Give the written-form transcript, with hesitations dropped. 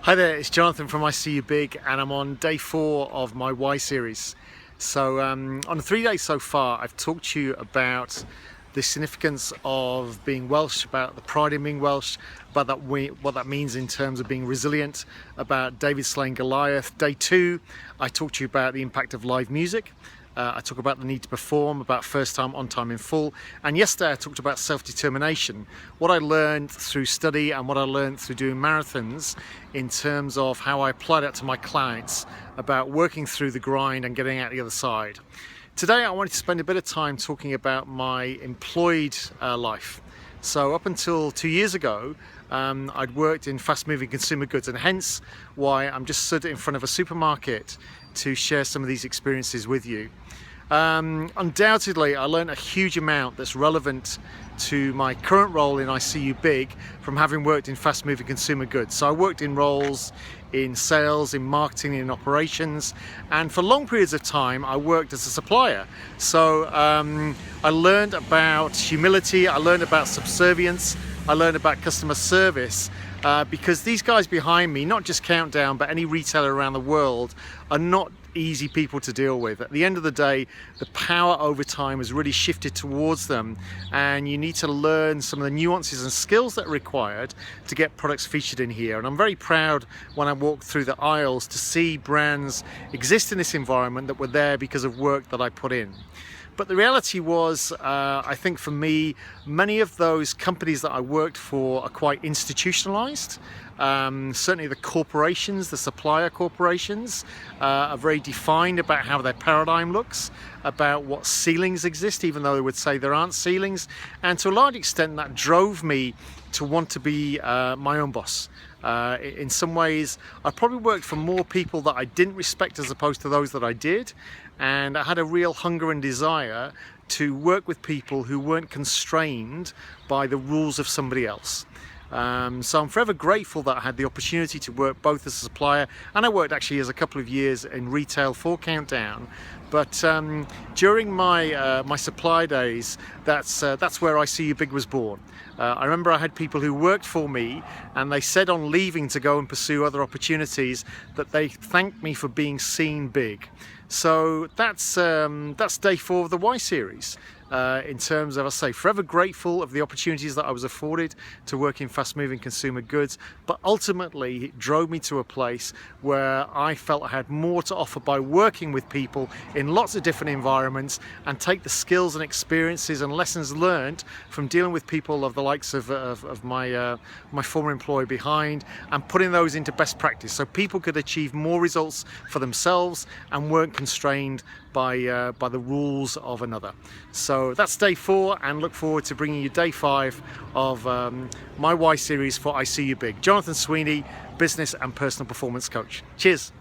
Hi there, it's Jonathan from I See You Big, and I'm on day 4 of my Why series. So on the 3 days so far, I've talked to you about the significance of being Welsh, about the pride in being Welsh, about what that means in terms of being resilient, about David slaying Goliath. Day 2, I talked to you about the impact of live music. I talk about the need to perform, about first time, on time, in full. And yesterday I talked about self-determination, what I learned through study and what I learned through doing marathons in terms of how I applied that to my clients, about working through the grind and getting out the other side. Today I wanted to spend a bit of time talking about my employed life. So up until 2 years ago, I'd worked in fast-moving consumer goods, and hence why I'm just stood in front of a supermarket to share some of these experiences with you. Undoubtedly, I learned a huge amount that's relevant to my current role in I See You Big from having worked in fast-moving consumer goods. So I worked in roles in sales, in marketing, in operations, and for long periods of time I worked as a supplier. So I learned about humility, I learned about subservience, I learned about customer service, because these guys behind me, not just Countdown but any retailer around the world, are not easy people to deal with. At the end of the day, the power over time has really shifted towards them, and you need to learn some of the nuances and skills that are required to get products featured in here. And I'm very proud when I walk through the aisles to see brands exist in this environment that were there because of work that I put in. But the reality was, I think for me, many of those companies that I worked for are quite institutionalized. Certainly the corporations, the supplier corporations, are very defined about how their paradigm looks, about what ceilings exist, even though they would say there aren't ceilings. And to a large extent, that drove me to want to be my own boss. In some ways, I probably worked for more people that I didn't respect as opposed to those that I did. And I had a real hunger and desire to work with people who weren't constrained by the rules of somebody else. So I'm forever grateful that I had the opportunity to work both as a supplier, and I worked actually as a couple of years in retail for Countdown. But during my supply days, that's where I See You Big was born. I remember I had people who worked for me, and they said on leaving to go and pursue other opportunities that they thanked me for being seen big. So that's day 4 of the Why series. In terms of, I say, forever grateful of the opportunities that I was afforded to work in fast-moving consumer goods, but ultimately it drove me to a place where I felt I had more to offer by working with people in lots of different environments, and take the skills and experiences and lessons learned from dealing with people of the likes of my former employer behind, and putting those into best practice so people could achieve more results for themselves and weren't constrained by the rules of another. So that's day 4, and look forward to bringing you day 5 of my Why series for I See You Big. Jonathan Sweeney, business and personal performance coach. Cheers.